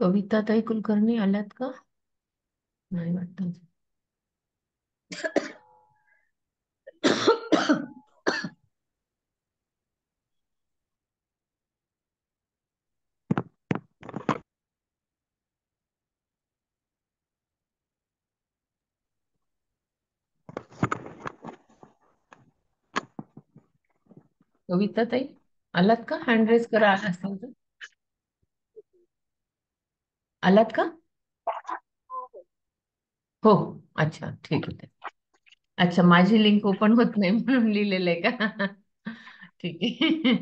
कविताताई कुलकर्णी आल्यात का? नाही वाटत. कविताताई आलात का? हँड रेस करा आला असेल तर. आलात का? हो हो. अच्छा ठीक आहे. अच्छा, माझी लिंक ओपन होत नाही म्हणून लिहिलेलं आहे का? ठीक आहे.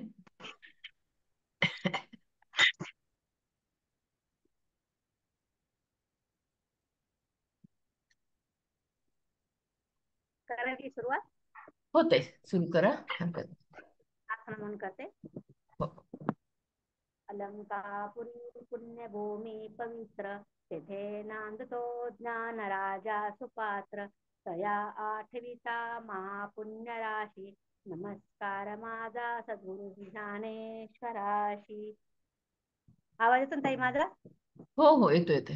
करायची सुरुवात. होते, सुरू करा. हरकत नाही. आसन म्हणून करते. हो. अलंकापुरी पुण्यभूमी पवित्र, तेथे नांदतो ज्ञान राजा सुपात्र. तया आठविता महापुण्य राशी, नमस्कार माझा सद्गुरु ज्ञानेश्वराशी. आवाज येतो ना ताई माझा? हो हो, येतो येते.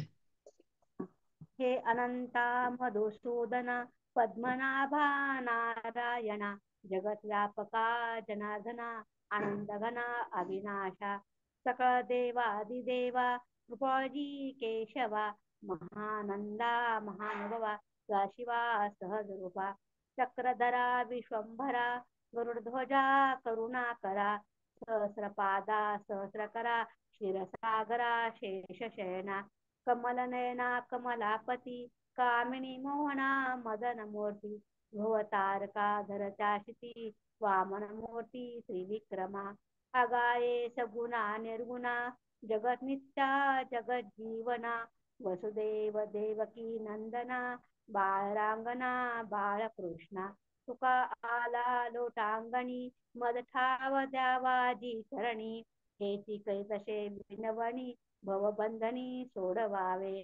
हे अनंता मधुसूदना पद्मनाभा नारायणा, जगत व्यापका जनार्दना, आनंद घना अविनाशा, सकळ देवादिदेवा कृपाळजी केशवा, महानंदा महानुभवा शिवा सहज रूपा, चक्रधरा विश्वंभरा, गरुडध्वजा करुणाकरा, सहस्रपादा सहस्रकरा, क्षीरसागरा शेषशयना, कमलनयना कमलापती, कामिनी मोहना मदन मूर्ती, भुवतारका धरता शिती, वामन मूर्ती त्रिविक्रमा, अगाये सगुणा निर्गुणा, जगत नित्या जगत जीवना, वसुदेव देवकी नंदना, बाळरांगणा बाळकृष्णा, तुका आला लोटांगणी, मद ठाव द्यावाजी चरणी, हेची कैतसे विनवणी, भवबंधनी सोडवावे,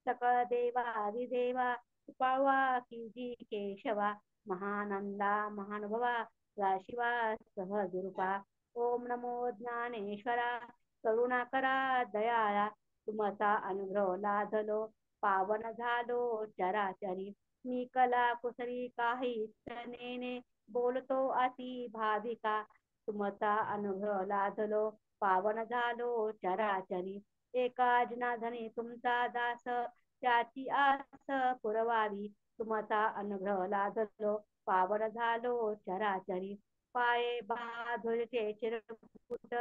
सकळ देवादिदेवा कृपाळवा किजी केशवा, महानंदा महानुभवा शिवा सहज रूपा. ओम नमो ज्ञानेश्वरा, करुणाकरा दयाळा, तुमचा अनुग्रह लाधलो, पावन झालो चराचरी, मी कला कुसरी काही नेने, बोलतो अति भाविका, तुमचा अनुग्रह लाधलो, पावन झालो चराचरी, एका जनार्दनी तुमचा दास, त्याची आस पुरवावी, तुमचा अनुग्रह लाधलो, पावन झालो चराचरी, पाये बाधुरचे चिरकुट,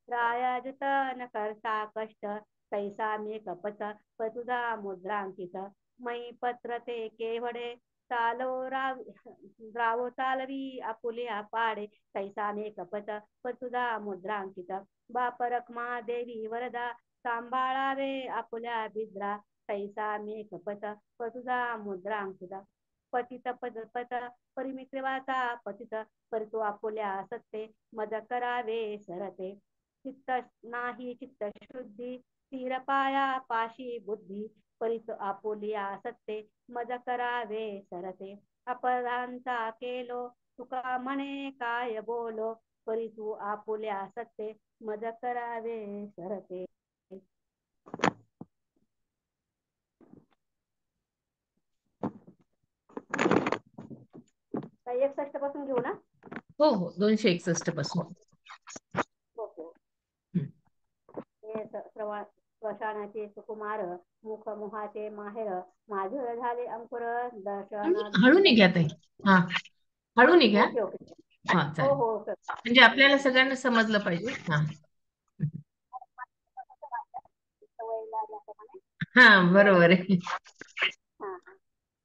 रायाजुत न करता कष्ट, कैसा मी कपट पतुधा मुद्रांकित, मै पत्र ते केवडे, चालो राव चालवी आपुल्या पाडे, कैसा मे कपट पतुधा मुद्रांकित, बाप रखमा देवी वरदा, सांभाळावे आपुल्या बिद्रा, कैसा मे कपट पतुधा मुद्रांकित, पतित पद पत परिमित्रवाचा पतित, परतु आपुल्या सत्ते मज करावे सरते, चित्त नाही चित्त शुद्धी, स्थिर पाया पाशी बुद्धी, परित आपुलिया सत्ते मज करावे सरते, अपरांचा केलो तुका म्हणे काय बोलो, परितु आपुल्या सत्ते मज करावे सरते. काही 61 पासून घेऊ ना? हो हो, 261 पासून. हो हो. हं. हे श्वशानाचे सुकुमार, मुख मुहाचे माहेर, माझुर झाले अंकुर दर्शन हळू निघ्या ताई. हा, हळू निघ्या. Okay okay. हा हो चालेल, हो सर. म्हणजे आपल्याला सगळ्यांना समजलं पाहिजे. हा. सवय लागल्याप्रमाणे. हा, बरोबर आहे. हा हा.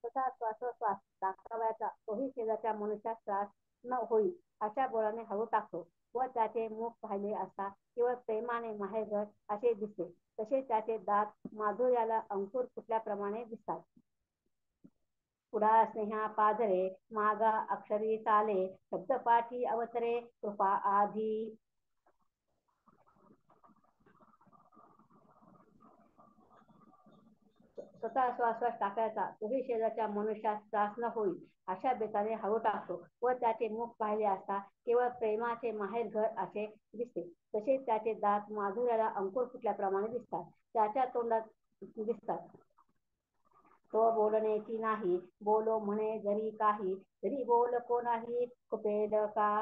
तसा श्वासोश्वास दाखवायचा, तोही शेजारच्या मनुष्यात त्रास, न होईल अशा बोलाने हळू टाकतो व त्याचे मुख पाहिले असता केवळ प्रेमाने माहेरघर असे दिसते. तसेच त्याचे दात माधुर्याला अंकुर फुटल्याप्रमाणे दिसतात. पुढा स्नेहा पाजरे मागा अक्षरी चाले शब्दपाठी अवतरे कृपा आधी स्वतः श्वास टाकायचा तोही शेजारच्या मनुष्यास त्रास न होईल अशा बेताने हळू टाकतो व त्याचे मुख पाहिले असता केवळ प्रेमाचे माहेर घर असे दिसते. तसेच त्याचे दात माधुर्याला अंकुर फुटल्याप्रमाणे दिसतात. त्याच्या तोंडात दिसतात. तो बोलण्याची नाही बोलो म्हणे जरी काही जरी बोल कोणाही कुपेल का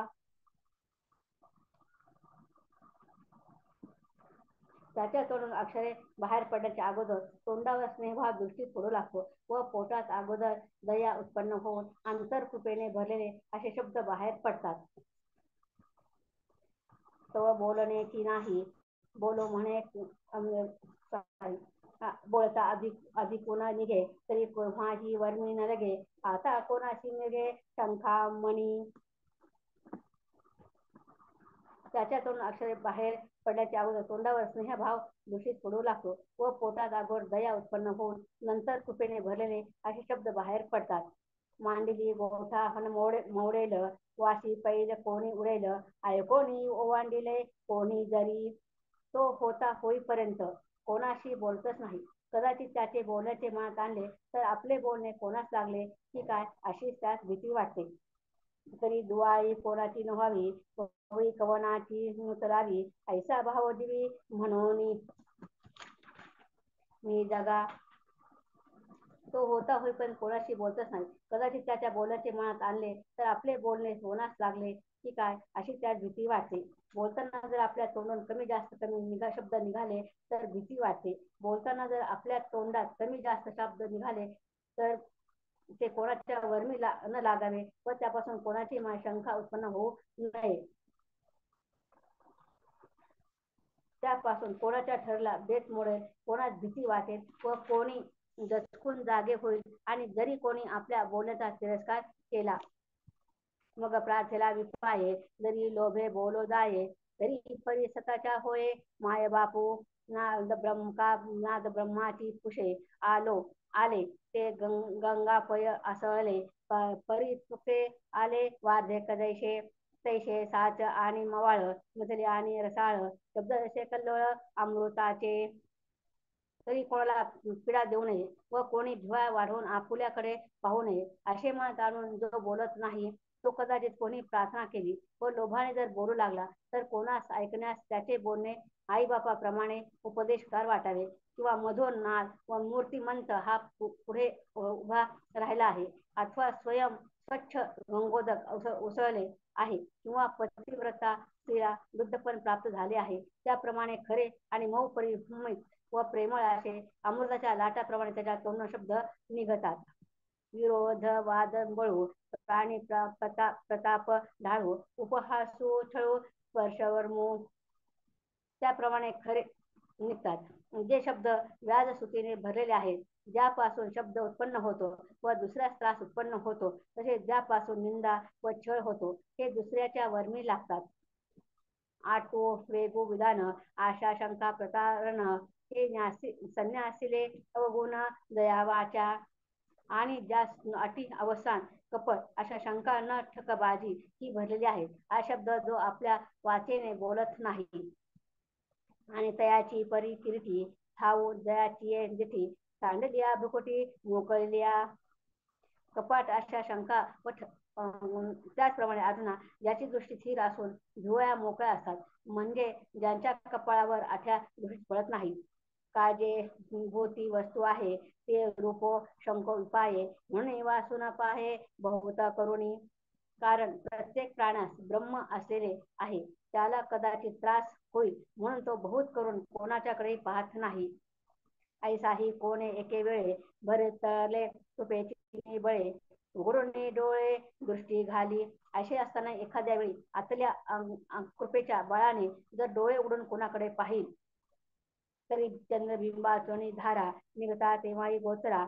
त्याच्या तोंडून अक्षरे बाहेर पडण्याच्या अगोदर तोंडावर स्नेहभाव दृष्टीत पडू लागतो व पोटात अगोदर दया उत्पन्न होऊन अंतरकृपेने भरलेले असे शब्द बाहेर पडतात. तो बोलण्याची नाही बोलो म्हणे बोलता अधिक कोणा निघे तरी कोणाची वर्मी न लगे आता कोणाशी निघे शंखा मणी त्याच्या तोंडून अक्षरे बाहेर पडल्याच्या अगोदर तोंडावर स्नेहभाव दूषित पडू लागतो व पोटात अगोदर दया उत्पन्न होऊन नंतर कृपेने भरलेले असे शब्द बाहेर पडतात. मांडली गोठा हन मोडेल वाशी पैल कोणी उडेल ऐकोणी ओवांडिले कोणी जरी तो होता होईपर्यंत कोणाशी बोलतच नाही. कदाचित त्याचे बोलण्याचे मनात आणले तर आपले बोलणे कोणास लागले की काय अशी त्यास भीती वाटते. तरी दुआई कोणाची न व्हावी होई कवनाची नुतरावी ऐसा भाव दिवी म्हणून मी जगा तो होता होईपर्यंत कोणाशी बोलतच नाही. कदाचित त्याच्या बोलण्याचे मनात आणले तर आपले बोलणे होण्यास लागले की काय अशी त्यास भीती वाटते. बोलताना जर आपल्या तोंडून कमी जास्त कमी शब्द निघाले तर भीती वाटते. बोलताना जर आपल्या तोंडात कमी जास्त शब्द निघाले तर ते कोणाच्या वर्मी न लागावे व त्यापासून कोणाची शंका उत्पन्न होऊ नये. त्यापासून कोणाच्या ठरला बेत मोडेल कोणास भीती वाटेल व कोणी दचकून जागे होईल आणि जरी कोणी आपल्या बोलण्याचा तिरस्कार केला मग प्रार्थेला विपाये जरी लोभे बोलो जाये तरी परी सताच्या होय माय बापू नाद ब्रह्माची पुषे आले ते गंगापय असळले परी चुके आले वार्धे कदैशे तैशे साच आणि मवाळ मधले आणि रसाळ शब्द असे कल्लोळ अमृताचे तरी कोणाला पीडा देऊ नये व कोणी भिवा वाढवून आपुल्याकडे पाहू नये असे मनात आणून जो बोलत नाही तो कदाचित कोणी प्रार्थना केली व लोभाने जर बोलू लागला तर कोणास ऐकण्यास त्याचे बोलणे आईबापाप्रमाणे उपदेशकार वाटावे किंवा मधुर नाद व मूर्तिमंत हा पुढे उभा राहिला आहे अथवा स्वयं स्वच्छ गंगोदक उसळले आहे किंवा पतिव्रता स्त्रीला वृद्धपण प्राप्त झाले आहे त्याप्रमाणे खरे आणि मऊ परिभ्रमित व प्रेमळ असे अमृताच्या लाटाप्रमाणे त्याच्या तोंडून शब्द निघतात. विरोध वाद बळू प्राणी प्रताप ढाळू उपहासू छळू स्पर्शवर्मू त्याप्रमाणे खरे निघतात. जे शब्द व्याजसुतीने भरलेले आहेत ज्यापासून शब्द उत्पन्न होतो व दुसऱ्यास त्रास उत्पन्न होतो तसेच ज्यापासून निंदा व छळ होतो हे दुसऱ्याच्या वर्मी लागतात. आटोष वेगू विधान आशा शंका प्रतारण हे संन्यासिले अवगुण दयावाचा आणि ज्या अटी अवसान कपट अशा शंका न ठकबाजी ही भरलेली आहे. हा शब्द जो आपल्या वाचेने बोलत नाही आणि तयाची परी किरीटी ठाऊ दयाची जिठी सांडलिया भुकुटी मोकळल्या कपाट अशा शंका व त्याचप्रमाणे अर्जुना ज्याची दृष्टी स्थिर असून भुवया मोकळ्या असतात म्हणजे ज्यांच्या कपाळावर आठ्या दृष्टी पडत नाही. काजे भोवती वस्तू आहे ते रूपो शंको उपाये म्हणून वासुन पाहे बहुता करुणी कारण प्रत्येक प्राण्यास ब्रह्म असलेले आहे त्याला कदाचित त्रास होईल म्हणून तो बहुत करून कोणाच्याकडे पाहत नाही. ऐसाही कोणे एके वेळे भरतले तुपेची बळे उघडून डोळे दृष्टी घाली असे असताना एखाद्या वेळी आतल्या कृपेच्या बळाने जर डोळे उघडून कोणाकडे पाहिल तरी चंद्रबिंबाचोनी धारा निघता तेव्हाही गोचरा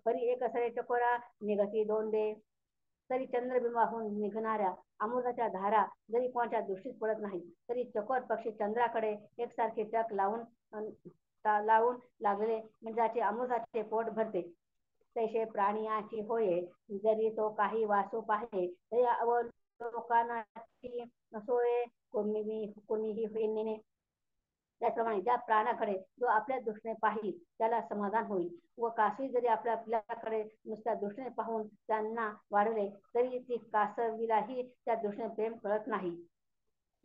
परी एक असळे चकोरा निघती दोन दे तरी चंद्रबिंबाहून निघणाऱ्या अमृताच्या धारा जरी कोणाच्या दृष्टीत पडत नाही, तरी चकोर पक्षी चंद्राकडे एकसारखे टक लावून लागले म्हणजे त्याचे अमृताचे पोट भरते. तैसे प्राणियाची होय, जरी तो काही वासू पाहे तरी अवलोकनाची नसोय कोणीही नेणे. त्याप्रमाणे ज्या प्राण्याकडे जो आपल्या दृष्टीने पाहिल त्याला समाधान होईल, व कासवी जरी आपल्या पिल्लाकडे नुसत्या दृष्टीने पाहून त्यांना वाढले तरी ती कासवीलाही त्या दृष्टीने प्रेम कळत नाही.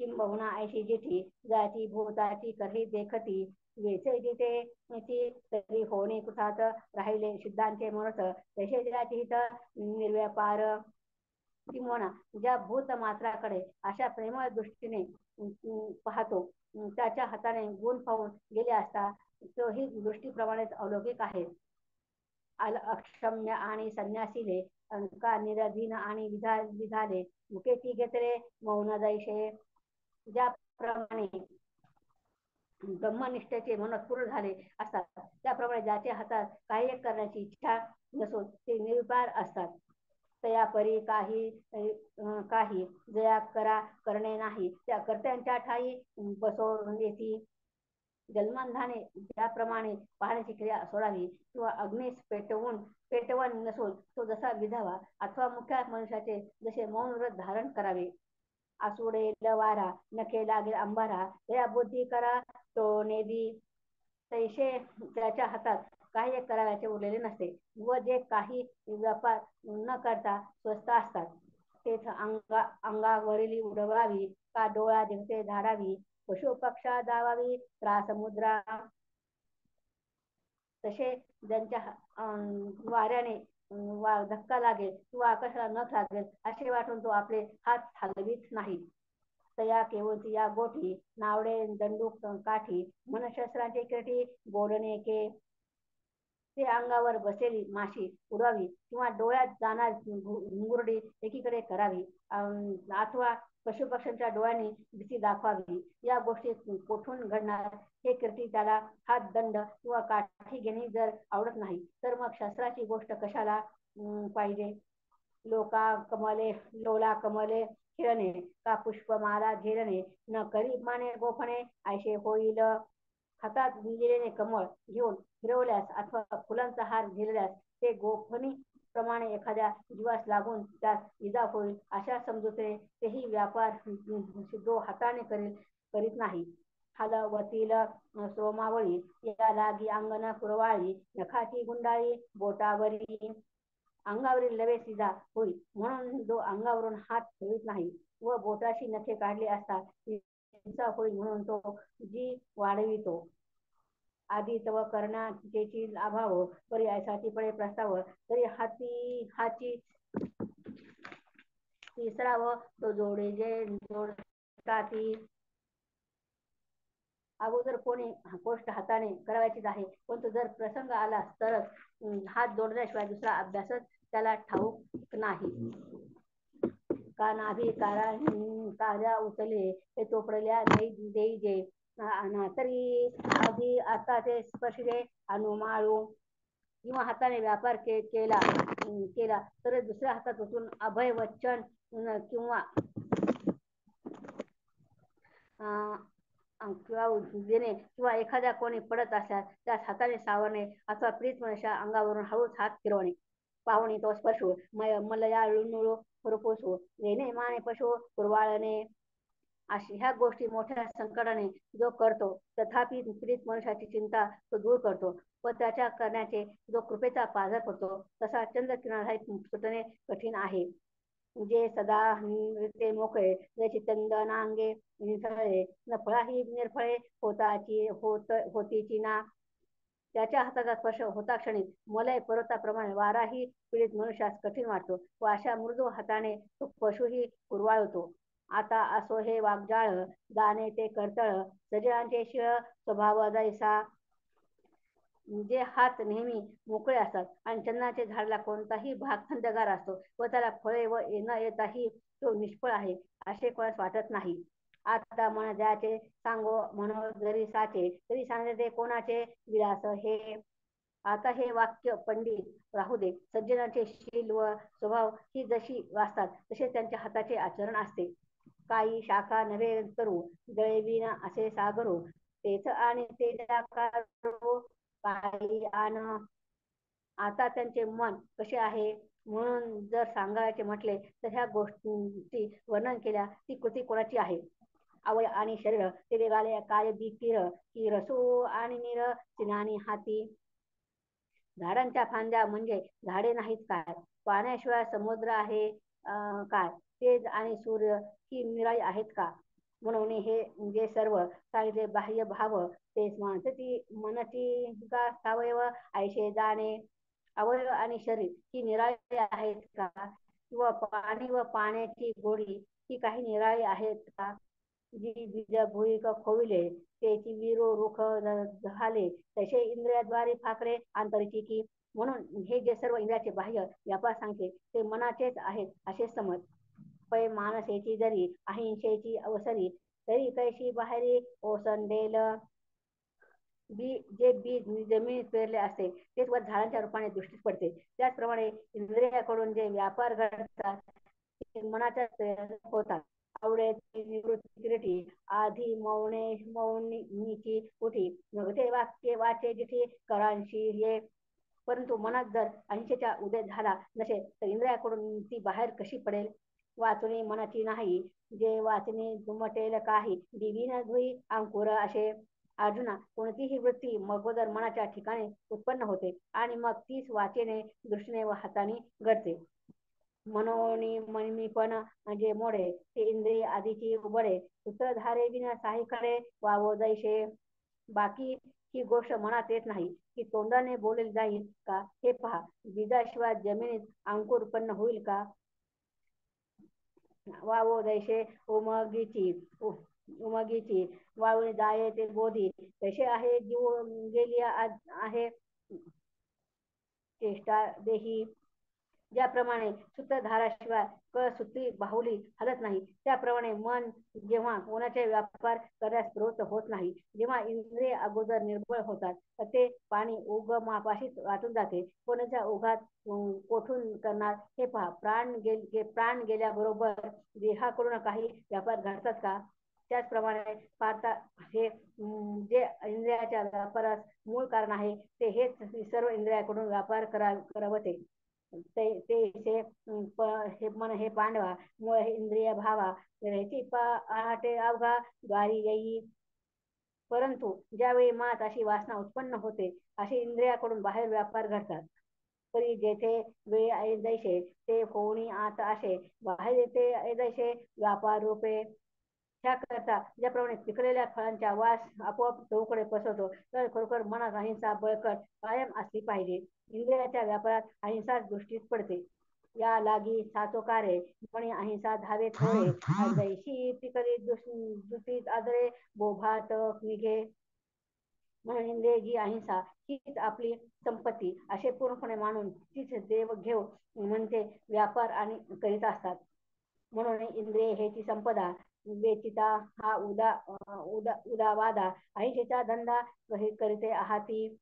किंबहुना ऐशी जिठी जाती भूताची करही देखती वेचे जिथे तरी होणे कुठात राहिले सिद्धांचे म्हणत तसे ज्याची हित निर्व्यापार. किंवा ज्या भूत मात्राकडे अशा प्रेमळ दृष्टीने पाहतो त्याच्या हाताने गुण पाहून गेले असता तोही दृष्टीप्रमाणेच अलौकिक आहे. अक्षम्य आणि संन्यासीले का निरधीन आणि विधाले मुकेती घेतले मौन दैशे. ज्याप्रमाणे ब्रह्मनिष्ठेचे मनोरथ पूर्ण झाले असतात त्याप्रमाणे ज्याच्या हातात काही एक करण्याची इच्छा नसून ते निर्विकार असतात, तयापरी काही जया करणे नाही त्या कर्त्यांच्या ठाई बसवून येती. जन्मांधाने ज्याप्रमाणे पाहण्याची क्रिया सोडावी किंवा अग्नीस पेटवण नसून तो जसा विधावा अथवा मुख्या मनुष्याचे जसे मौन व्रत धारण करावे. आसुडेल वारा नखे लागेल अंबारा या बुद्धी करा तो नेदी. तैसे त्याच्या हातात काही एक करावयाचे उरलेले नसते व जे काही व्यापार न करता स्वस्त असतात तेच अंगावरील उडवावी का डोळा दिवसे झाडावी पशु पक्षा दावावी त्रास मुद्रा. तसे ज्यांच्या वाऱ्याने धक्का लागेल किंवा आकाशाला नख लागेल असे वाटून तो आपले हात हलवीत नाही. तया केवळती या गोठी नावडे दंडूक काठी मनशस्त्रांचे केटी बोलणे के. ते अंगावर बसेली माशी उडवावी किंवा डोळ्यात जाणार घुंगुरडी एकीकडे करावी अथवा पशुपक्ष्यांच्या डोळ्यांनी भीती दाखवावी. या गोष्टी कोठून घडणार हे कीर्ती त्याला हात दंड किंवा काठी घेणे जर आवडत नाही तर मग शास्त्राची गोष्ट कशाला पाहिजे. लोला कमले खेळणे का पुष्पमाला झेलणे न करी माने गोफणे ऐसे होईल. हातात विंजलेले कमळ घेऊन फिरवल्यास अथवा फुलांचा हार झेलल्यास ते गोफणी प्रमाणे एखाद्या जीवास लागून त्यास इजा होईल अशा समजुते तेही व्यापार जो हाताने करीत नाही. हलवतील सोमावळी या लागी अंगण कुरवाळी नखाची गुंडाळी बोटावरी. अंगावरील लवे सिधा होईल म्हणून जो अंगावरून हात ठेवीत नाही व बोटाशी नखे काढले असता हिंसा होईल म्हणून तो जी वाढवितो. आधी तव करण्याची अभाव परी ऐसाची पडे प्रस्ताव तरी हाची तिसरा व तो जोडे जे जोडताती. अगोदर कोणी गोष्ट हाताने करावयाचीच आहे परंतु जर प्रसंग आला तरच हात जोडल्याशिवाय दुसरा अभ्यासच त्याला ठाऊक नाही. का नाभी कार्या उचले ते चोपडल्या नाही देई जे तरी आधी आता ते स्पर्शे अनुमाळू. किंवा हाताने व्यापार केला तर दुसऱ्या हातात उचलून अभय वचन किंवा देणे किंवा एखाद्या कोणी पडत असल्यास त्यास हाताने सावरणे अथवा प्रीत मनुष्या अंगावरून हळूच हात फिरवणे पाहुणे तो स्पर्श मलया लुणुळू फुरपोसू लेणे माने पशु कुरवाळणे अशी ह्या गोष्टी मोठ्या संकटाने जो करतो तथापि प्रीत मनुष्याची चिंता तो दूर करतो व त्याच्या करण्याचे जो कृपेचा पाझर पडतो तसा चंद्रकिरणाधारित सुटणे कठीण आहे. जे सदा ते मोकळे जसे चंदनांगे निसळे न फळाही निर्फळे होतीची ना. त्याच्या हाताचा स्पर्श होता क्षणी मलय पर्वताप्रमाणे वाराही पीडित मनुष्यास कठीण वाटतो व अशा मृदू हाताने तो पशुही कुरवाळतो. आता असो हे वागजाळ जाणे ते करतळ सजीवांचे शिळ स्वभाव जैसा. जे हात नेहमी मोकळे असतात आणि चंदनाचे झाडाला कोणताही भाग थंडगार असतो व त्याला फळे व न येताही तो निष्फळ आहे असे कोणास वाटत नाही. आता मन ज्याचे सांगो म्हणून जरी साचे तरी सांगते ते कोणाचे विलास हे. आता हे वाक्य पंडित राहू दे. सज्जनाचे शील व स्वभाव ही जशी वाचतात तसे त्यांच्या हाताचे आचरण असते. काही शाखा नव्हे करू जळविना असे सागरू, तेच आणि तेजाकारो काही आन. आता त्यांचे मन कसे आहे म्हणून जर सांगायचे म्हटले तर ह्या गोष्टींची वर्णन केल्या ती कृती कोणाची आहे. अवय आणि शरीर ते वेगाळे काय बी की रसू आणि निर चिनानी हाती. झाडांच्या फांद्या म्हणजे झाडे नाहीत काय, पाण्याशिवाय समुद्र आहे काय, तेज आणि सूर्य ही निराळी आहेत का. म्हणून हे जे सर्व सांगितले बाह्य भाव तेच मानसती मनची का सावयव ऐशे जाणे. अवयव आणि शरीर ही निराळी आहेत का, किंवा पाणी व पाण्याची गोडी ही काही निराळी आहेत का. जी बीज भुईक खोविले त्याची विरो रुख झाले तसे इंद्रियाद्वारे फाकरे आंतरिकी की. म्हणून हे जे सर्व इंद्रियाचे बाह्य व्यापार सांगते ते मनाचेच आहेत असे समज. पै मानसेची जरी अहिंसेची अवसरी तरी कैशी बाहेरी ओसंडेल. जे बीज जमिनीत पेरले असते तेच वर झाडांच्या रूपाने दृष्टीस पडते. त्याचप्रमाणे इंद्रियाकडून जे व्यापार घडतात ते मनाच्या होतात. आवड्याची निवृत्ती आधी मौनीची उठी नव्हते वाक्य वाचे जिथे करांशी हे. परंतु मनात जर अहिंसेचा उदय झाला नसेल तर इंद्रियाकडून ती बाहेर कशी पडेल. वाचणे मनाची नाही जे वाचणे दुमटेल काही दिवी न धुई अंकुर असे. अर्जुना कोणतीही वृत्ती अगोदर मनाच्या ठिकाणी उत्पन्न होते आणि मग तीच वाचेने दृष्टीने व हाताने घडते. मनोनी मनीपण म्हणजे मोडे ते इंद्रिय आधीची उबडे सूत्रधारे विना साहीकडे वावो दैशे. बाकी ही गोष्ट मनात येत नाही की तोंडाने बोलले जाईल का. हे पहा बीजाशिवाय जमिनीत अंकुर उत्पन्न होईल का. वावो दैशे उमगीची उमगीची वावणी जाये ते बोधी तसे आहे जीव गेली आहे चेष्टा देही. ज्याप्रमाणे सूत्रधाराशिवाय कळसूत्री बाहुली हलत नाही त्याप्रमाणे मन जेव्हा कोणाचे व्यापार करण्यास प्रवृत्त होत नाही, जेव्हा इंद्रिय अगोदर निर्बळ होतात तर ते पाणी उगमापाशीच वाटून जाते. कोणाच्या ओघात कोठून करणार. हे पहा प्राण गेल्याबरोबर देहाकडून काही व्यापार घडतात का. त्याचप्रमाणे पाहता हे जे इंद्रियाच्या व्यापारास मूळ कारण आहे ते हेच सर्व इंद्रियाकडून व्यापार करवते. ते मन हे पांडवा मुळे हे इंद्रिय भावा ह्याची पहाटे अवघा द्वारी येई. परंतु ज्यावेळी मनात अशी वासना उत्पन्न होते असे इंद्रियाकडून बाहेर व्यापार घडतात. परी जेथे वेळ ऐदैशे ते होणी आत असे बाहेर येते ऐदैशे व्यापार रूपे. ह्याकरता ज्याप्रमाणे पिकलेल्या फळांचा वास आपोआप चहूकडे पसरतो तर खरोखर मनात अहिंसा बळकट कायम असली पाहिजे. इंद्रियाच्या व्यापारात अहिंसा दृष्टीस पडते. या लागी साचोकारे म्हणे अहिंसा धावे थोरे दैशी पिकली दुतीत आदरे बोभात निघे. म्हणून इंद्रिय जी अहिंसा हीच आपली संपत्ती असे पूर्णपणे मानून तीच देव घेव म्हणजे व्यापार आणि करीत असतात. म्हणून इंद्रिय हेची संपदा वेचिता हा उदावादा अहिंसेचा धंदा करीते आहाती.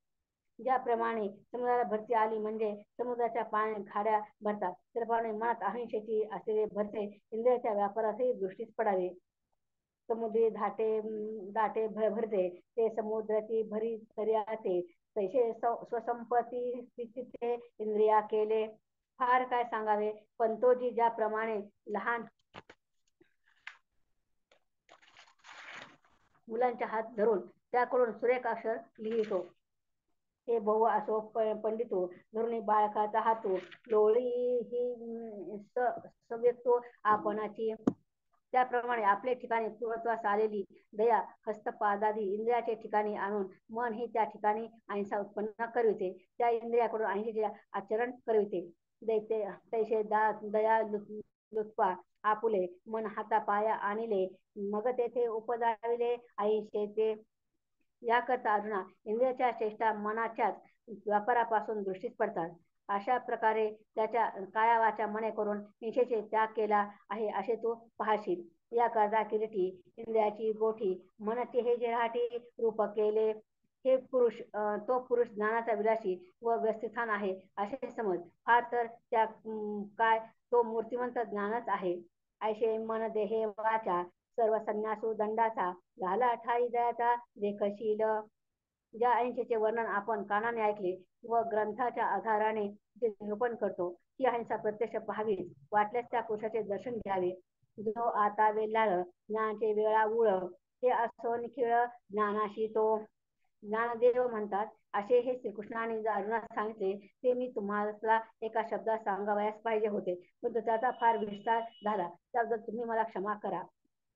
ज्याप्रमाणे समुद्राला भरती आली म्हणजे समुद्राच्या पाण्यात खाड्या भरतात त्याप्रमाणे मनात अहिंसेची असलेले भरते इंद्रियाच्या व्यापारातही दृष्टीस पडावे. समुद्री दाटे भरते ते समुद्राची भरी तर्याते तैसे स्वसंपत्ती स्थितीचे इंद्रिया केले. फार काय सांगावे. पंतोजी ज्याप्रमाणे लहान मुलांच्या हात धरून त्याकडून सुरेख अक्षर लिहितो. हे बहु असो पंडितो धरुणी बाळकाचा हातू लोळी ही सव्यक्तो आपणाची. त्याप्रमाणे आपले ठिकाणी पूर्णत्वास आलेली दया हस्तपादादी इंद्रियाचे ठिकाणी आणून मन ही त्या ठिकाणी अहिंसा उत्पन्न करविते. त्या इंद्रियाकडून अहिंसेचे आचरण करविते. तैसे दया लुत्पा आपुले मन हाता पाया आणले मग तेथे उपजाविले अहिंसेचे. याकरता अर्जुना इंद्रियाच्या चेष्टा मनाच्याच व्यापारापासून दृष्टीस पडतात. अशा प्रकारे त्याच्या काया वाचा मने करून हिंसेचे त्याग केला आहे असे तू पाहशील. या करता किरीटी इंद्रियाची गोठी मनचे हे जे राहटी रूप केले. हे पुरुष तो पुरुष ज्ञानाचा विलासी व व्यवस्थितान आहे असे समज. फार तर त्या काय तो मूर्तिमंत ज्ञानच आहे. ऐशे मन देहे वाचा सर्व संन्यासू दंडाचा झाला ठाई दयाचा देखशील. ज्या अहिंसेचे वर्णन आपण कानाने ऐकले व ग्रंथाच्या आधाराने जे निरूपण करतो ती अहिंसा प्रत्यक्ष पाहावी. वाटल्यास त्या पुरुषाचे दर्शन घ्यावे. जो आता वेल्हाळ ज्ञानाचे वेळा उळ हे असो निखिळ ज्ञानाशी तो ज्ञानदेव म्हणतात असे हे श्रीकृष्णाने अर्जुनास सांगितले ते मी तुम्हाला एका शब्दात सांगावयास पाहिजे होते, परंतु त्याचा फार विस्तार झाला त्याबद्दल तुम्ही मला क्षमा करा.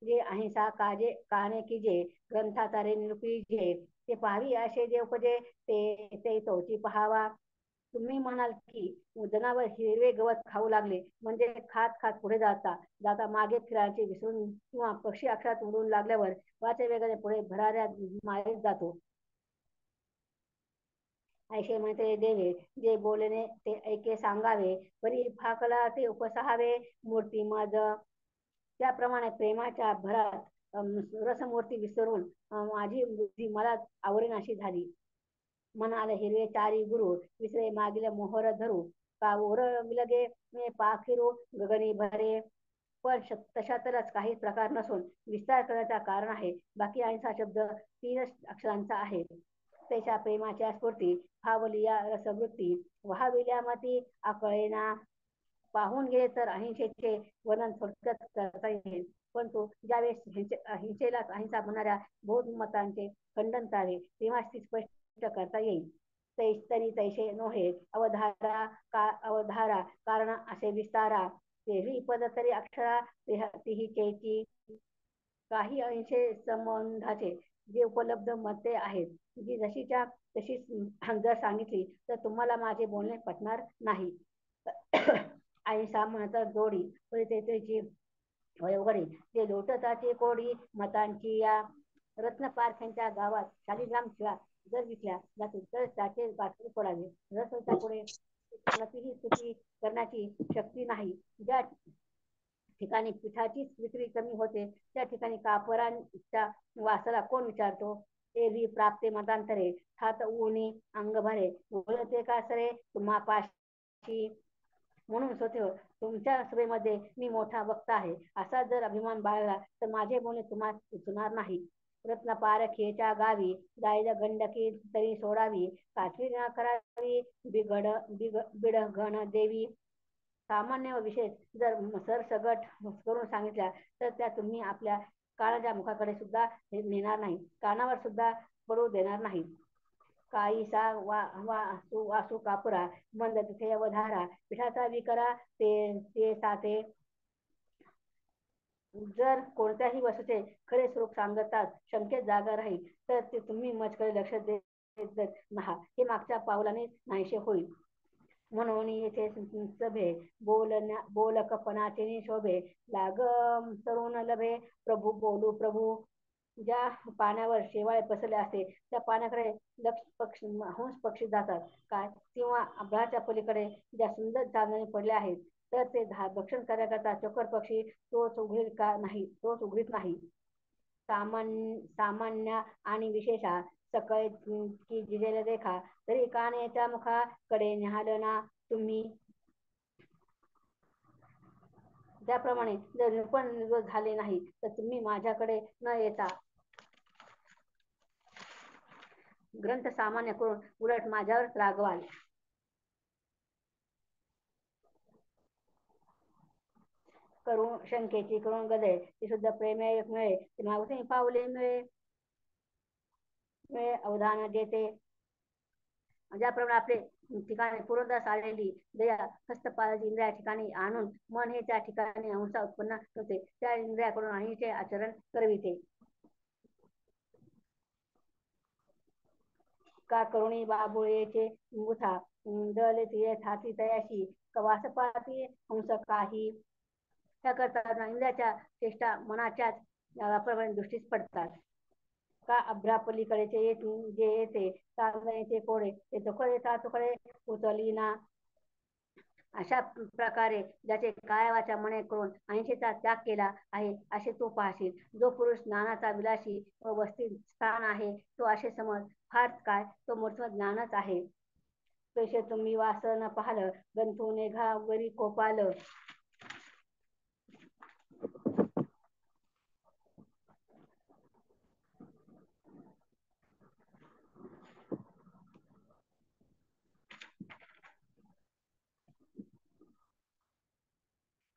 जे अहिंसा काजे काने की जे ग्रंथाचा रे निरूपी जे ते पाहावी असे जे उपजे ते तोची पहावा. तुम्ही म्हणाल की जनावर हिरवे गवत खाऊ लागले म्हणजे खात खात पुढे जाता जाता मागे फिरायचे विसरून किंवा पक्षी अक्षरात उडून लागल्यावर वाचे वेगाने पुढे भराऱ्या माळेत जातो. ऐसे म्हणते देवे जे बोलणे ते ऐके सांगावे परी फाकला ते उपसाहावे मूर्ती मज. त्याप्रमाणे प्रेमाच्या भरात रसमूर्ती विसरून माझी बुद्धी मला आवरेनाशी झाली. म्हणाले हिरवे चारी गुरु विसरे मागील मोहर धरू का ओर विलगे मे पाखिरू गगनी भरे. पण तशातलच काही प्रकार नसून विस्तार करण्याचा कारण आहे. बाकी अहिंसा शब्द 3 अक्षरांचा आहे. त्याच्या प्रेमाच्या स्फूर्ती फावलिया रसवृत्ती वहाविल्या मती आकळेना. पाहून गेले तर अहिंसेचे वर्णन थोडक्यात करता येईल, पण तो ज्यावेळेस अहिंसेलाच अहिंसा म्हणणाऱ्या बौद्ध मतांचे खंडन करावे तेव्हा ती स्पष्ट करता येईल. तैस्तरी तैसे नोहे अवधारा अवधारा कारण असे विस्तारा तेही पद तरी अक्षरा तिही चैती. काही अहिंसे संबंधाचे जे उपलब्ध मते आहेत जी जशीच्या तशीच जर सांगितली तर तुम्हाला माझे बोलणे पटणार नाही. अहिंसा म्हणतात जोडी परितेची वयोगडी जे लोटताची कोडी मतांची या. रत्नपारख्यांच्या गावात शालिग्राम शिळा जर विकल्या जातील तर त्याचे बातमी पडावे. रसच्या पुढे कोणतीही स्तुती करण्याची शक्ती नाही. ज्या ठिकाणी पिठाची विक्री कमी होते त्या ठिकाणी कापरांच्या वासाला कोण विचारतो. एरवी प्राप्ते मतांतरे हात उणी अंग भरे बोलते का सरे तुम्हा पाशी. म्हणून स्वतः तुमच्या सभेमध्ये मी मोठा वक्ता आहे असा जर अभिमान बाळगला तर माझे बोलणे तुम्हाला सुचणार नाही. रत्न पारखेच्या गावी जायला गंडकी तरी सोडावी काठी न करावी बिडघण देवी. सामान्य विशेष जर सरसगट करून सांगितल्या तर त्या तुम्ही आपल्या कानाच्या मुखाकडे सुद्धा नेणार नाही, कानावर सुद्धा पडू देणार नाही. काहीसा वासू कापुरा मंद तिथे अवधारा पिठाचा विकरा ते साते. जर कोणत्याही वस्तूचे खरे स्वरूप सांगतात शंकेत जागा राहील तर ते तुम्ही मजकडे लक्ष देत नहा हे मागच्या पावलाने नाहीसे होईल. म्हणून येथे सभे बोलकपणाचे शोभे लाग तरुण लभे प्रभू बोलू प्रभू. ज्या पाण्यावर शेवाळे पसरले असते त्या पाण्याकडे लक्ष पक्षी हंस पक्षी जातात काय किंवा आभाळाच्या पलीकडे ज्या सुंदर चांदणे पडले आहेत तर ते भक्षण करण्याकरता चोकर पक्षी तोच उघडीत का नाही तोच उघडीत नाही. सामान्य आणि विशेषा सकळ की जिजेला देखा तरी कानेच्या मुखाकडे निहालना तुम्ही. त्याप्रमाणे जर निरूपण झाले नाही तर तुम्ही माझ्याकडे न येता ग्रंथ सामान्य करून उलट माझ्यावर रागवाल. करून शंकेची करून गदे ती सुद्धा प्रेमे मिळे ते मागून पावले मिळे मिळे अवधान देते. ज्याप्रमाणे आपले ठिकाणी पुरंदर आलेली दया हस्तपादाची इंद्रिया ठिकाणी आणून मन हे त्या ठिकाणी अहिंसा उत्पन्न होते त्या इंद्रियाकडून अहिंसे आचरण करविते. का करुणी बाबुळेचे मुथा दले तिये थाती तयाशी कवास पाती हंस काही. त्याकरता इंद्रियाच्या चेष्टा मनाच्याच वापराप्रमाणे दृष्टीस पडतात. का अभ्रापलीकडेचे जे येते चांगले कोडे ते तुकडे ता तुकडे उचलीना. अशा प्रकारे ज्याचे काय वाचा मने करून ऐंशीचा त्याग केला आहे असे तू पाहशील. जो पुरुष ज्ञानाचा विलासी व वस्ती स्थान आहे तो असे समज, फारच काय तो मूर्त ज्ञानच आहे. पैसे तुम्ही वासन पाहलं गंतू नेघा वरी कोपाल.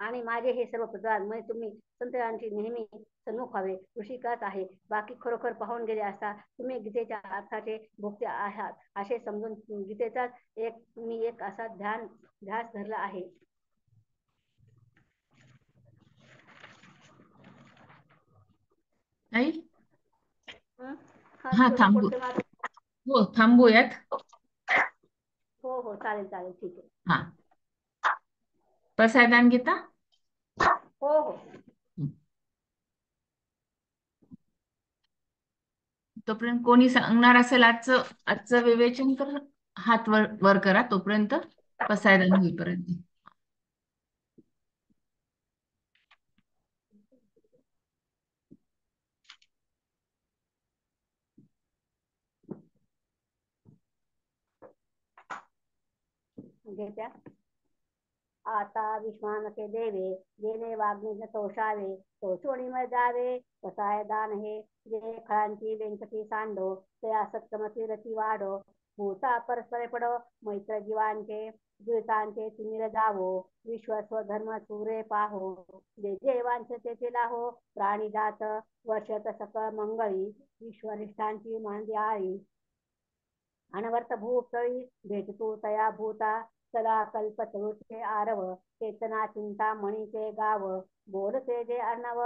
आणि माझे हे सर्व प्रसाद म्हणजे तुम्ही संतांची नेहमी सन्मुख व्हावे ऋषिकाच आहे. बाकी खरोखर पाहून गेले असता तुम्ही गीतेच्या अर्थाचे भोगते आहात असे समजून गीतेचाच मी एक असा ध्यास धरला आहे. आई. हा हा, छोटी थांबू. पौर्णिमा. हो, थांबूयात. हो हो, चालेल चालेल, ठीक आहे. हा. प्रसादान घेता. हो हो. तोपर्यंत कोणी सांगणार असेल आजचं आजचं विवेचन, तर हात वर वर करा तोपर्यंत, पसायदान होईपर्यंत. घेत्या. आता विश्वानके देवे जेणे वाग्निज्ञ तोषावे तो चोळीमय जावे कसाय दान हे जे खळांची व्यंकटी सांडो त्या सत्तमती रती वाढो भूता परस्पर पडो मैत्र जीवांचे द्वितांचे तिमिर जावो विश्व स्वधर्म चुरे पाहो जे जे वांछते ते लाहो प्राणी जात वर्षत सकळ मंगळी विश्वरिष्ठांची मांदी आळी अनवर्त भूतळी भेटतो तया भूता चला कल्पतरुचे आरव चेतना चिंता मणीचे गाव बोलते जे अर्णव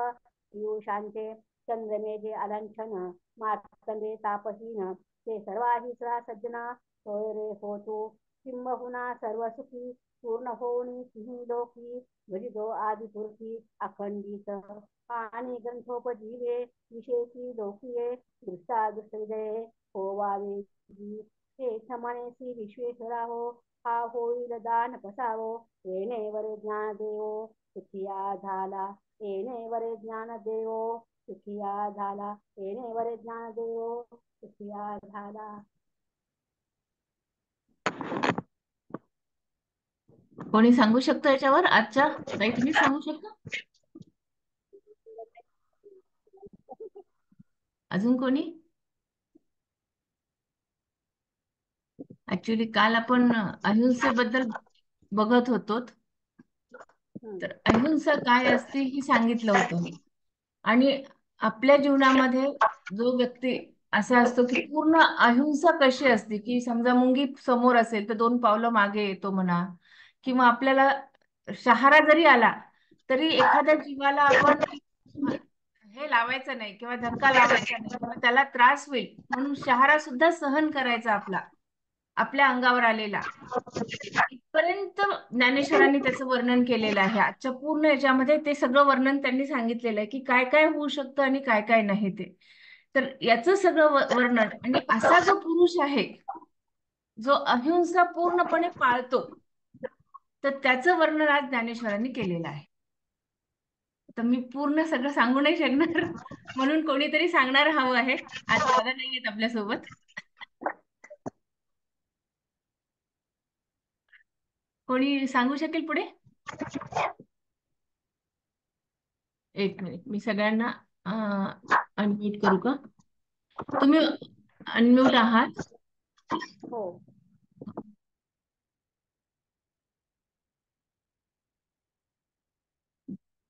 पियुषांचे चंद्रमे जे अलंछन मार्तंडे तापहीन ते सर्वाहिसरा सज्जना होय रे होतो किंबहुना सर्व सुखी पूर्ण होऊनी तिही लोकी भजितो आदिपुरुषी अखंडित आणि ग्रंथोपजीवे विशेषी लोकीये दृष्टा दृष्टविजये होवावे हे क्षमणेसी विश्वेश्वरा हो हा होईल दान कसावो येणे वरे ज्ञान देवो सुखिया झाला येणे वरे ज्ञान देवो सुखिया झाला येणे वरे ज्ञान देवो सुखिया झाला. कोणी सांगू शकतो याच्यावर आजच्या? ताई, तुम्ही सांगू शकता? अजून कोणी? ऍक्च्युली काल आपण अहिंसेबद्दल बघत होतो. तर अहिंसा काय असते हे सांगितलं होतं. आणि आपल्या जीवनामध्ये जो व्यक्ती असा असतो की पूर्ण अहिंसा कशी असते, की समजा मुंगी समोर असेल तर 2 पावलं मागे येतो म्हणा, किंवा आपल्याला शहारा जरी आला तरी एखाद्या जीवाला आपण हे लावायचं नाही किंवा धक्का लावायचा नाही किंवा त्याला त्रास होईल म्हणून शहारा सुद्धा सहन करायचा आपला, आपल्या अंगावर आलेला. इथपर्यंत ज्ञानेश्वरांनी त्याचं वर्णन केलेलं आहे. आजच्या पूर्ण याच्यामध्ये ते सगळं वर्णन त्यांनी सांगितलेलं आहे की काय काय होऊ शकतं आणि काय काय नाही ते. तर याचं सगळं वर्णन, आणि असा जो पुरुष आहे जो अहिंसा पूर्णपणे पाळतो, तर त्याचं वर्णन आज ज्ञानेश्वरांनी केलेलं आहे. तर मी पूर्ण सगळं सांगू नाही शकणार, म्हणून कोणीतरी सांगणार हवं आहे. आज दादा नाही आहेत आपल्यासोबत. कोणी सांगू शकेल पुढे? एक मिनिट, मी सगळ्यांना अनम्यूट करू का? तुम्ही अनम्यूट आहात. हो.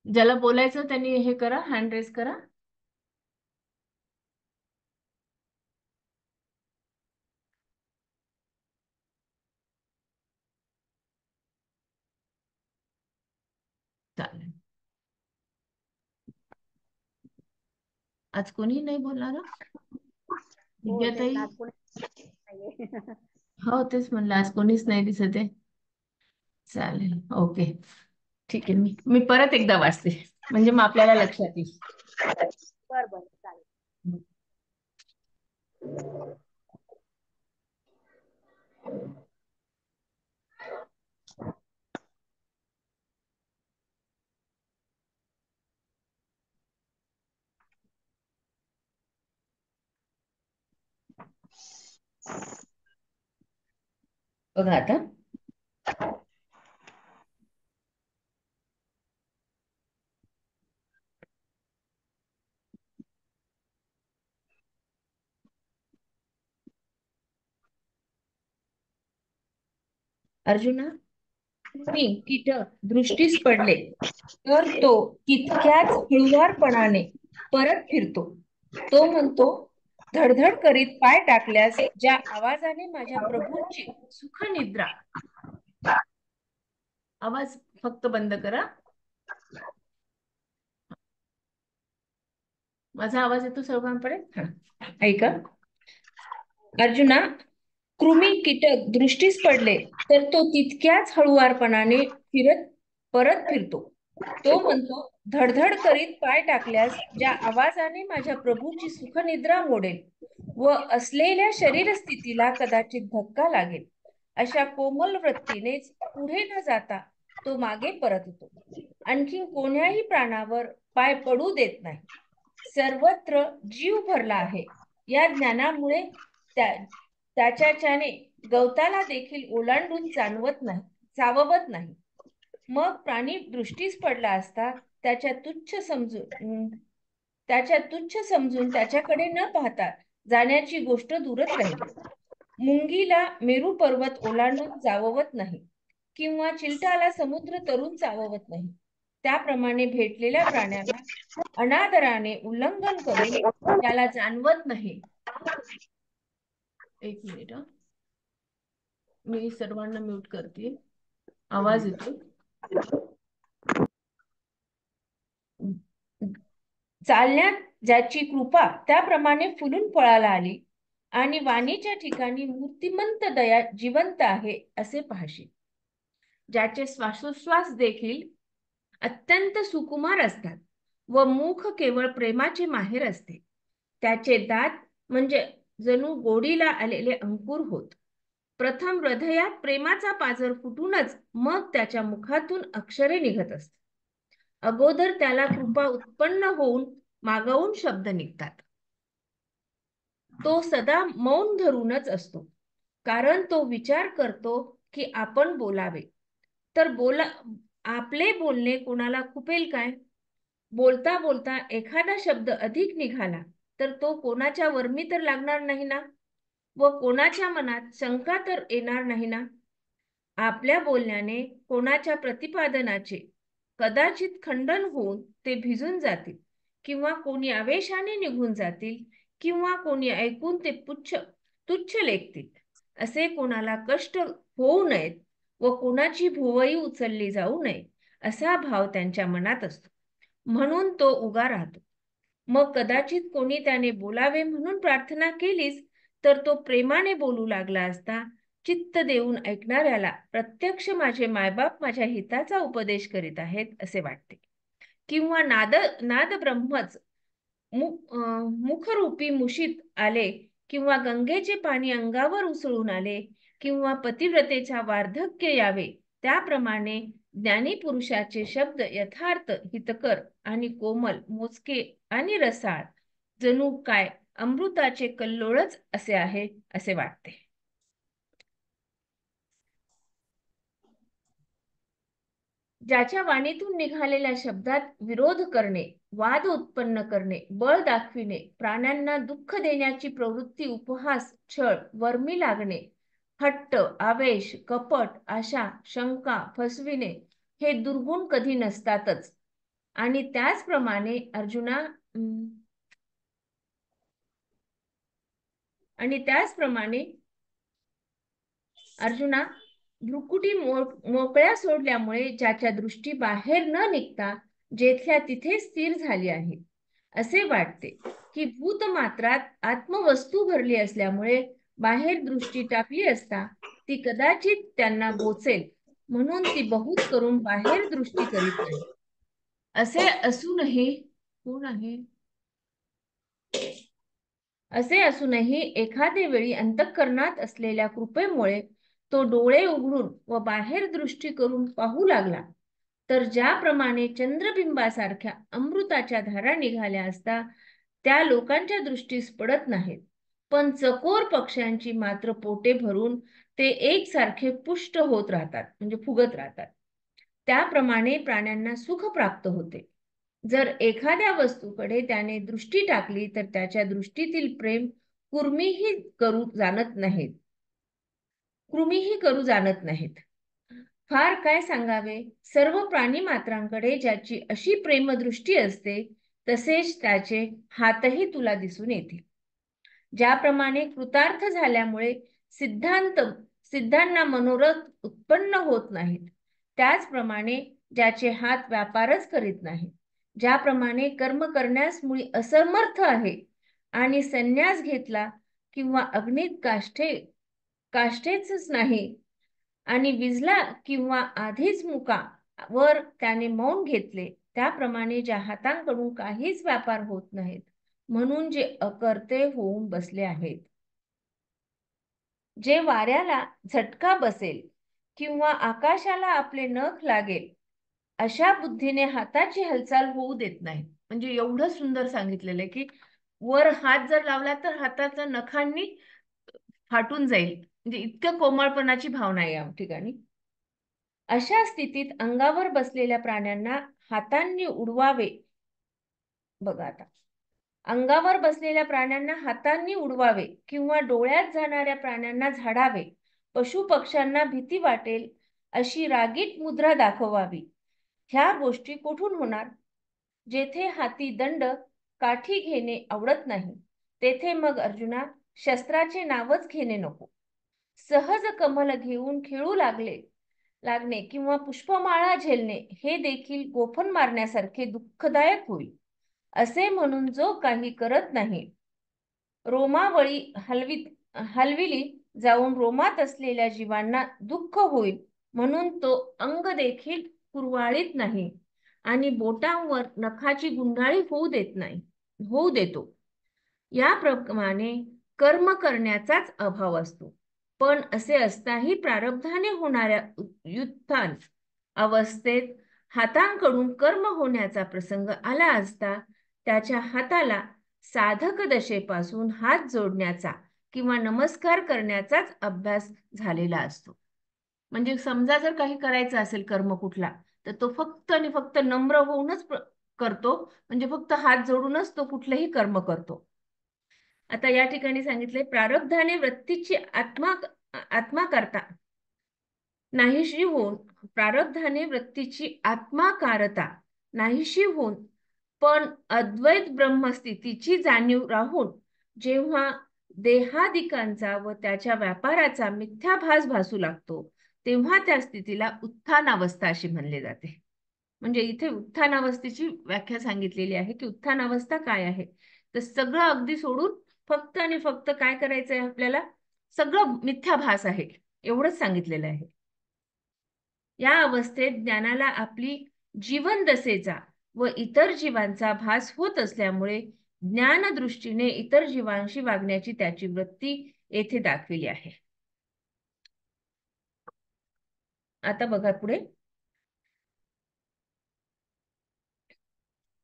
ज्याला बोलायचं त्यांनी हे करा, हँड रेस करा. चालेल. आज कोणी नाही बोलणार? हो, तेच विद्याताई. ना, आज कोणी नाहीये. हो, तेच म्हणलं, आज कोणीच नाही दिसत आहे. चालेल, ओके, ठीक आहे. मी मी परत एकदा वाचते म्हणजे मग आपल्याला लक्षात येईल. बर बर, चालेल. बघा आता, अर्जुना, मी कीटक दृष्टीस पडले तर तो तितक्याच हळुवारपणाने परत फिरतो. तो म्हणतो, धडधड करीत पाय टाकल्यास ज्या आवाजाने माझ्या प्रभूंची सुखनिद्रा. आवाज फक्त बंद करा. माझा आवाज येतो सर्वांपर्यंत? ऐका. अर्जुना, कृमी कीटक दृष्टीस पडले तर तो तितक्याच हळुवारपणाने परत फिरतो. तो म्हणतो, धडधड करीत पाय टाकल्यास ज्या आवाजाने माझ्या प्रभूची सुखनिद्रा मोडेल व असलेल्या शरीर स्थितीला कदाचित धक्का लागेल, अशा कोमल वृत्तीनेच पुढे न जाता तो मागे परत येतो. आणखी कोण्याही प्राणावर पाय पडू देत नाही. सर्वत्र जीव भरला आहे या ज्ञानामुळे त्याच्याने गवताला देखील ओलांडून चाववत नाही. मग प्राणी दृष्टीस पडला असता त्याच्या तुच्छ समजून त्याच्याकडे न पाहता जाण्याची गोष्ट दूरच राहिली. मुंगीला मेरू पर्वत ओलांडून चाववत नाही किंवा चिलटाला समुद्र तरून चाववत नाही. त्याप्रमाणे भेटलेल्या प्राण्याला अनादराने उल्लंघन करून त्याला जाणवत नाही. एक मिनिट, मी सर्वांना म्यूट करते. आवाज येतो. चालण्यात ज्याची कृपा त्याप्रमाणे फुलून फळाला आली आणि वाणीच्या ठिकाणी मूर्तिमंत दया जिवंत आहे असे पाहशील. ज्याचे श्वासोश्वास देखील अत्यंत सुकुमार असतात व मुख केवळ प्रेमाचे माहेर असते. त्याचे दात म्हणजे जणू गोडीला आलेले अंकुर होत. प्रथम हृदयात प्रेमाचा पाझर फुटूनच मग त्याच्या मुखातून अक्षरे निघत असतात. अगोदर त्याला कृपा उत्पन्न होऊन मागवून शब्द निघतात. तो सदा मौन धरूनच असतो, कारण तो विचार करतो की आपण बोलावे तर आपले बोलणे कोणाला खुपेल काय? बोलता बोलता एखादा शब्द अधिक निघाला तर तो कोणाच्या वर्मी तर लागणार नाही ना, व कोणाच्या मनात शंका तर येणार नाही ना. आपल्या बोलण्याने कोणाच्या प्रतिपादनाचे कदाचित खंडन होऊन ते भिजून जातील, किंवा कोणी आवेशाने निघून जातील, किंवा कोणी ऐकून ते तुच्छ लेखतील. असे कोणाला कष्ट होऊ नयेत व कोणाची भुवई उचलली जाऊ नये असा भाव त्यांच्या मनात असतो, म्हणून तो उगा राहतो. मग कदाचित कोणी त्याने बोलावे म्हणून प्रार्थना केलीच तर तो प्रेमाने बोलू लागला असता चित्त देऊन ऐकणाऱ्याला प्रत्यक्ष माझे मायबाप माझ्या हिताचा उपदेश करीत आहेत असे वाटते. किंवा नाद ब्रह्मच मुखरूपी मुशीत आले, किंवा गंगेचे पाणी अंगावर उसळून आले, किंवा पतिव्रतेचा वार्धक्य यावे, त्याप्रमाणे ज्ञानी पुरुषाचे शब्द यथार्थ, हितकर आणि कोमल, मोजके आणि रसाळ, जणू काय अमृताचे कल्लोळच असे आहे असे वाटते. ज्याच्या वाणीतून निघालेल्या शब्दात विरोध करणे, वाद उत्पन्न करणे, बळ दाखविणे, प्राण्यांना दुःख देण्याची प्रवृत्ती, उपहास, छळ, वर्मी लागणे, हट्ट, आवेश, कपट, आशा, शंका, फसविणे हे दुर्गुण कधी नसतातच. आणि त्याचप्रमाणे अर्जुना, भ्रुकुटी मोकळ्या सोडल्यामुळे ज्याच्या दृष्टी बाहेर न निघता जेथल्या तिथे स्थिर झाली आहे असे वाटते की भूतमात्रात आत्मवस्तू भरली असल्यामुळे बाहेर दृष्टी टाकली असता ती कदाचित त्यांना बोचेल, म्हणून ती बहुत करून बाहेर दृष्टी करीत नाही. असे असूनही एखादे वेळी अंतःकरणात असलेल्या कृपेमुळे तो डोळे उघडून व बाहेर दृष्टी करून पाहू लागला तर ज्याप्रमाणे चंद्रबिंबासारख्या अमृताच्या धारा निघाल्या असता त्या लोकांच्या दृष्टीस पडत नाहीत, पण चकोर पक्ष्यांची मात्र पोटे भरून ते एकसारखे पुष्ट होत राहतात, म्हणजे फुगत राहतात. त्याप्रमाणे प्राण्यांना सुख प्राप्त होते. जर एखाद्या वस्तूकडे त्याने दृष्टी टाकली तर त्याच्या दृष्टीतील प्रेम कृमीही करू जाणत नाहीत. फार काय सांगावे, सर्व प्राणी मात्रांकडे ज्याची अशी प्रेमदृष्टी असते तसेच त्याचे हातही तुला दिसून येतील. ज्याप्रमाणे कृतार्थ झाल्यामुळे सिद्धांना मनोरथ उत्पन्न होत नाहीत, त्याचप्रमाणे ज्याचे हात व्यापारच करीत नाहीत, ज्याप्रमाणे कर्म करण्यास मुळी असमर्थ आहे आणि संन्यास घेतला किंवा अग्नीत काष्टेच नाही आणि विजला किंवा आधीच मुका वर त्याने मौन घेतले, त्याप्रमाणे ज्या हातांकडून काहीच व्यापार होत नाहीत म्हणून जे अकर्ते होऊन बसले आहेत. जे वाऱ्याला झटका बसेल किंवा आकाशाला आपले नख लागेल अशा बुद्धीने हाताची हालचाल होऊ देत नाही. म्हणजे एवढं सुंदर सांगितलेलं आहे की वर हात जर लावला तर हाताच्या नखांनी फाटून जाईल, म्हणजे इतकं कोमळपणाची भावना आहे या ठिकाणी. अशा स्थितीत अंगावर बसलेल्या प्राण्यांना हातांनी उडवावे. बघा आता, अंगावर बसलेल्या प्राण्यांना हातांनी उडवावे किंवा डोळ्यात जाणाऱ्या प्राण्यांना झाडावे, पशु पक्ष्यांना भीती वाटेल अशी रागीट मुद्रा दाखवावी. ह्या गोष्टी कुठून होणार? जेथे हाती दंड काठी घेणे आवडत नाही तेथे मग अर्जुना शस्त्राचे नावच घेणे नको. सहज कमल घेऊन खेळू लागणे किंवा पुष्पमाळा झेलणे हे देखील गोफण मारण्यासारखे दुःखदायक होईल. असे म्हणून जो काही करत नाही, रोमावळी हलविली जाऊन रोमात असलेल्या जीवांना दुःख होईल म्हणून तो अंग देखील कुरवाळीत नाही आणि बोटांवर नखाची गुंडाळी होऊ देतो. याप्रमाणे कर्म करण्याचाच अभाव असतो. पण असे असताही प्रारब्धाने होणाऱ्या युत्थान अवस्थेत हातांकडून कर्म होण्याचा प्रसंग आला असता त्याच्या हाताला साधक दशेपासून हात जोडण्याचा किंवा नमस्कार करण्याचाच अभ्यास झालेला असतो. म्हणजे समजा जर काही करायचं असेल कर्म कुठला तर तो फक्त आणि फक्त नम्र होऊनच करतो, म्हणजे फक्त हात जोडूनच तो कुठलेही कर्म करतो. आता या ठिकाणी सांगितले प्रारब्धाने वृत्तीची आत्मा करता नाहीशी होऊन, प्रारब्धाने वृत्तीची आत्माकारता नाहीशी होऊन पण अद्वैत ब्रह्मस्थितीची जाणीव राहून जेव्हा देहादिकांचा व त्याच्या व्यापाराचा मिथ्याभास भासू लागतो तेव्हा त्या स्थितीला उत्थान अवस्था अशी म्हणले जाते. म्हणजे इथे उत्थान अवस्थेची व्याख्या सांगितलेली आहे की उत्थान अवस्था काय आहे, तर सगळं अगदी सोडून फक्त आणि फक्त काय करायचं आहे आपल्याला, सगळं मिथ्याभास आहे एवढंच सांगितलेलं आहे. या अवस्थेत ज्ञानाला आपली जीवन दशेचा व इतर जीवांचा भास होत असल्यामुळे ज्ञान दृष्टीने इतर जीवांशी वागण्याची त्याची वृत्ती येथे दाखविली आहे. आता बघा पुढे,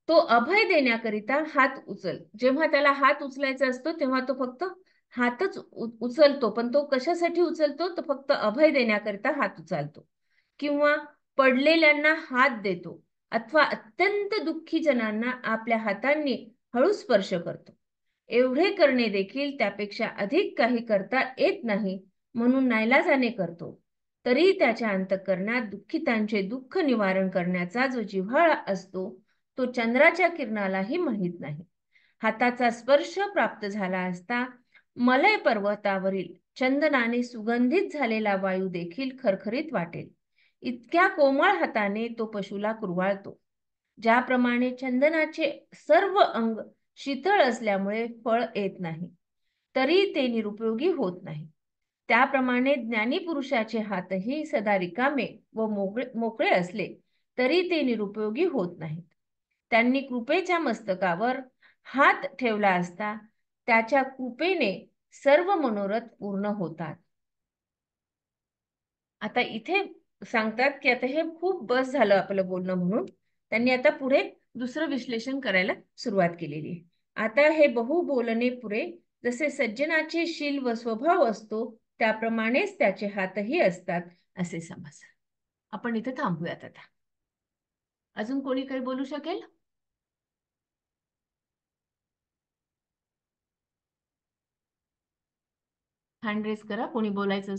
तो अभय देण्याकरिता हात उचल. जेव्हा त्याला हात उचलायचा असतो तेव्हा तो फक्त हातच उचलतो, पण तो कशासाठी उचलतो, तो फक्त अभय देण्याकरिता हात उचलतो किंवा पडलेल्यांना हात देतो अथवा अत्यंत दुःखी जनांना आपल्या हातांनी हळू स्पर्श करतो. एवढे करणे देखील त्यापेक्षा अधिक काही करता येत नाही म्हणून नाईलाजाने करतो. तरी त्याच्या अंतःकरणात दुःखितांचे दुःख निवारण करण्याचा जो जिव्हाळा असतो तो चंद्राच्या किरणालाही माहित नाही. हाताचा स्पर्श प्राप्त झाला असता मलय पर्वतावरील चंदनाने सुगंधित झालेला वायू देखील खरखरीत वाटेल. इतक्या कोमळ हाताने तो पशुला कुरवाळतो. ज्याप्रमाणे चंदनाचे सर्व अंग शीतळ असल्यामुळे फळ येत नाही तरी ते निरुपयोगी होत नाही, त्याप्रमाणे ज्ञानी पुरुषाचे हातही सदा रिकामे व मोकळे असले तरी ते निरुपयोगी होत नाहीत. त्यांनी कृपेच्या मस्तकावर हात ठेवला असता त्याच्या कृपेने सर्व मनोरथ पूर्ण होतात. आता इथे सांगतात की आता हे खूप बस झालं आपलं बोलणं म्हणून त्यांनी आता पुढे दुसरं विश्लेषण करायला सुरुवात केलेली आहे. आता हे बहु बोलणे पुरे, जसे सज्जनाचे शील व स्वभाव असतो त्याप्रमाणेच त्याचे हातही असतात असे समज. आपण इथे थांबूयात आता. अजून कोणी काही बोलू शकेल? हँड रेस करा कोणी बोलायचं